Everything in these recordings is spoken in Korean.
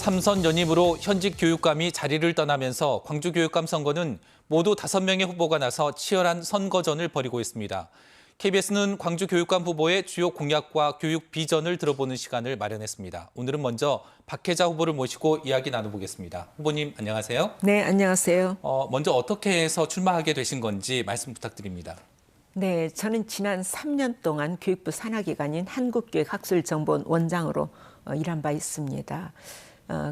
삼선 연임으로 현직 교육감이 자리를 떠나면서 광주교육감 선거는 모두 5명의 후보가 나서 치열한 선거전을 벌이고 있습니다. KBS는 광주교육감 후보의 주요 공약과 교육 비전을 들어보는 시간을 마련했습니다. 오늘은 먼저 박혜자 후보를 모시고 이야기 나눠보겠습니다. 후보님 안녕하세요. 네, 안녕하세요. 먼저 어떻게 해서 출마하게 되신 건지 말씀 부탁드립니다. 네, 저는 지난 3년 동안 교육부 산하기관인 한국교육학술정보원 원장으로 일한 바 있습니다.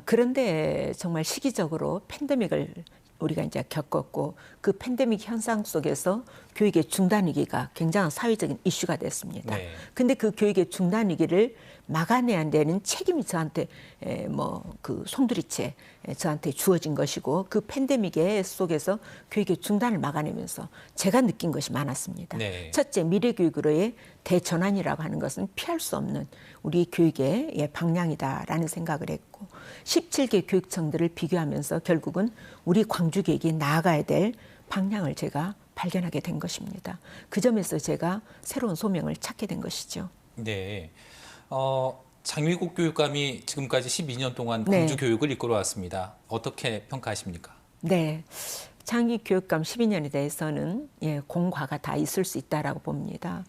그런데 정말 시기적으로 팬데믹을 우리가 이제 겪었고 그 팬데믹 현상 속에서 교육의 중단 위기가 굉장한 사회적인 이슈가 됐습니다. 네. 근데 그 교육의 중단 위기를 막아내야 되는 책임이 저한테 그 송두리째 저한테 주어진 것이고 그 팬데믹의 속에서 교육의 중단을 막아내면서 제가 느낀 것이 많았습니다. 네. 첫째, 미래교육으로의 대전환이라고 하는 것은 피할 수 없는 우리 교육의 방향이다라는 생각을 했고 17개 교육청들을 비교하면서 결국은 우리 광주교육이 나아가야 될 방향을 제가 발견하게 된 것입니다. 그 점에서 제가 새로운 소명을 찾게 된 것이죠. 네. 장위국 교육감이 지금까지 12년 동안 광주 네. 교육을 이끌어 왔습니다. 어떻게 평가하십니까? 네, 장기 교육감 12년에 대해서는 공과가 다 있을 수 있다라고 봅니다.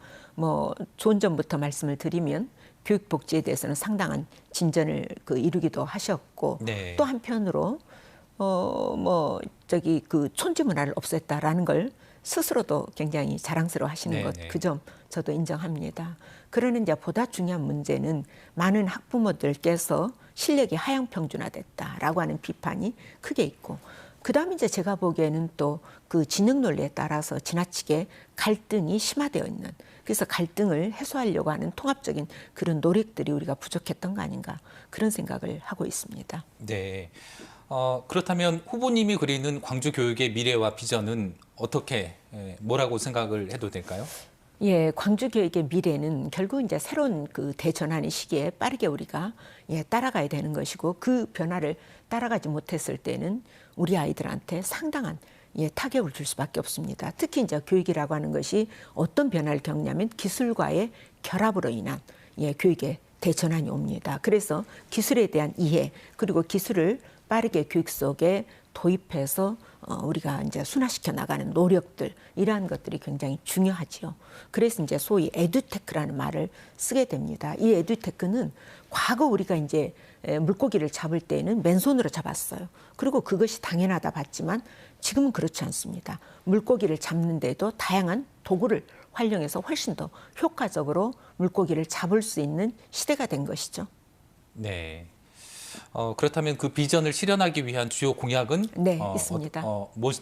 좋은 점부터 말씀을 드리면 교육복지에 대해서는 상당한 진전을 이루기도 하셨고 네. 또 한편으로 그 촌지 문화를 없앴다라는 걸 스스로도 굉장히 자랑스러워하시는 네, 것, 네. 그 점 저도 인정합니다. 그러는 이제 보다 중요한 문제는 많은 학부모들께서 실력이 하향평준화됐다라고 하는 비판이 크게 있고, 그다음에 이제 제가 보기에는 또 그 지능 논리에 따라서 지나치게 갈등이 심화되어 있는, 그래서 갈등을 해소하려고 하는 통합적인 그런 노력들이 우리가 부족했던 거 아닌가, 그런 생각을 하고 있습니다. 네. 그렇다면 후보님이 그리는 광주 교육의 미래와 비전은 어떻게, 뭐라고 생각을 해도 될까요? 예, 광주 교육의 미래는 결국 이제 새로운 그 대전환의 시기에 빠르게 우리가 따라가야 되는 것이고, 그 변화를 따라가지 못했을 때는 우리 아이들한테 상당한 타격을 줄 수밖에 없습니다. 특히 이제 교육이라고 하는 것이 어떤 변화를 겪냐면 기술과의 결합으로 인한 교육의 대전환이 옵니다. 그래서 기술에 대한 이해, 그리고 기술을 빠르게 교육 속에 도입해서 우리가 이제 순화시켜 나가는 노력들, 이러한 것들이 굉장히 중요하지요. 그래서 이제 소위 에듀테크라는 말을 쓰게 됩니다. 이 에듀테크는 과거 우리가 이제 물고기를 잡을 때는 맨손으로 잡았어요. 그리고 그것이 당연하다 봤지만 지금은 그렇지 않습니다. 물고기를 잡는데도 다양한 도구를 활용해서 훨씬 더 효과적으로 물고기를 잡을 수 있는 시대가 된 것이죠. 네. 그렇다면 그 비전을 실현하기 위한 주요 공약은 네, 있습니다.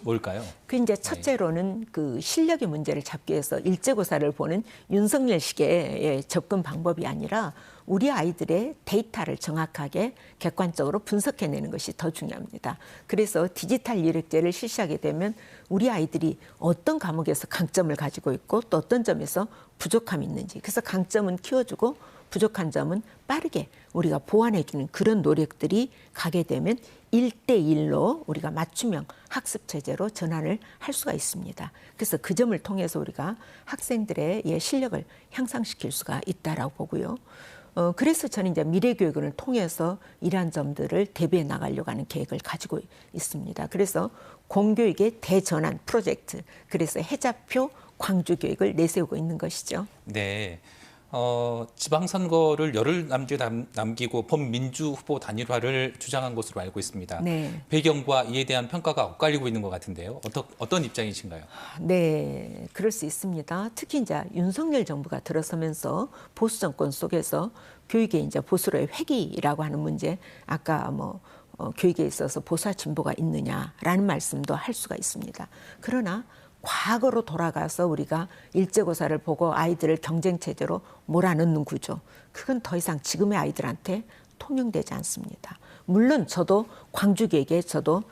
뭘까요? 그 이제 첫째로는 그 실력의 문제를 잡기 위해서 일제고사를 보는 윤석열식의 접근 방법이 아니라 우리 아이들의 데이터를 정확하게 객관적으로 분석해내는 것이 더 중요합니다. 그래서 디지털 이력제를 실시하게 되면 우리 아이들이 어떤 과목에서 강점을 가지고 있고 또 어떤 점에서 부족함이 있는지, 그래서 강점은 키워주고 부족한 점은 빠르게 우리가 보완해주는 그런 노력들이 가게 되면 1대1로 우리가 맞춤형 학습체제로 전환을 할 수가 있습니다. 그래서 그 점을 통해서 우리가 학생들의 실력을 향상시킬 수가 있다라고 보고요. 그래서 저는 이제 미래교육을 통해서 이러한 점들을 대비해 나가려고 하는 계획을 가지고 있습니다. 그래서 공교육의 대전환 프로젝트, 그래서 해자표 광주교육을 내세우고 있는 것이죠. 네. 지방선거를 열흘 남기고 범민주 후보 단일화를 주장한 것으로 알고 있습니다. 네. 배경과 이에 대한 평가가 엇갈리고 있는 것 같은데요. 어떤 입장이신가요? 네, 그럴 수 있습니다. 특히 이제 윤석열 정부가 들어서면서 보수 정권 속에서 교육의 이제 보수로의 회귀라고 하는 문제, 아까 교육에 있어서 보수와 진보가 있느냐라는 말씀도 할 수가 있습니다. 그러나 과거로 돌아가서 우리가 일제고사를 보고 아이들을 경쟁체제로 몰아넣는 구조, 그건 더 이상 지금의 아이들한테 통용되지 않습니다. 물론 저도 광주교육에 저도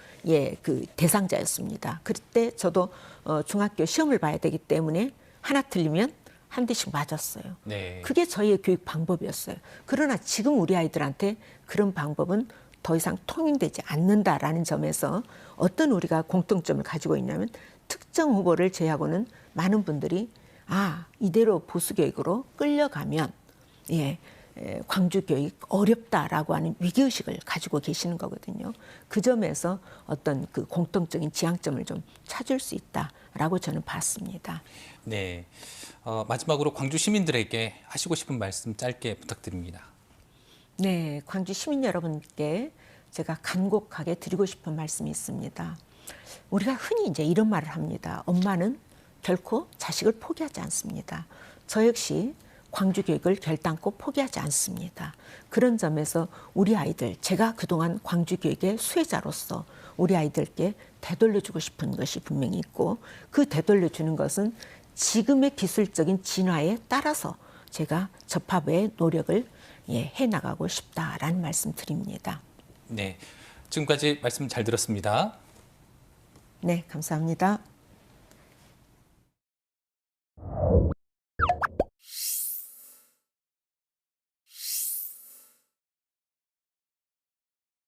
그 대상자였습니다. 그때 저도 중학교 시험을 봐야 되기 때문에 하나 틀리면 한 대씩 맞았어요. 네. 그게 저희의 교육 방법이었어요. 그러나 지금 우리 아이들한테 그런 방법은 더 이상 통용되지 않는다라는 점에서 어떤 우리가 공통점을 가지고 있냐면, 특정 후보를 제외하고는 많은 분들이 이대로 보수교육으로 끌려가면 광주 교육 어렵다라고 하는 위기의식을 가지고 계시는 거거든요. 그 점에서 어떤 그 공통적인 지향점을 좀 찾을 수 있다라고 저는 봤습니다. 네. 마지막으로 광주 시민들에게 하시고 싶은 말씀 짧게 부탁드립니다. 네, 광주 시민 여러분께 제가 간곡하게 드리고 싶은 말씀이 있습니다. 우리가 흔히 이제 이런 말을 합니다. 엄마는 결코 자식을 포기하지 않습니다. 저 역시 광주 교육을 결단코 포기하지 않습니다. 그런 점에서 우리 아이들, 제가 그동안 광주 교육의 수혜자로서 우리 아이들께 되돌려주고 싶은 것이 분명히 있고, 그 되돌려주는 것은 지금의 기술적인 진화에 따라서 제가 접합의 노력을 해나가고 싶다라는 말씀 드립니다. 네. 지금까지 말씀 잘 들었습니다. 네, 감사합니다.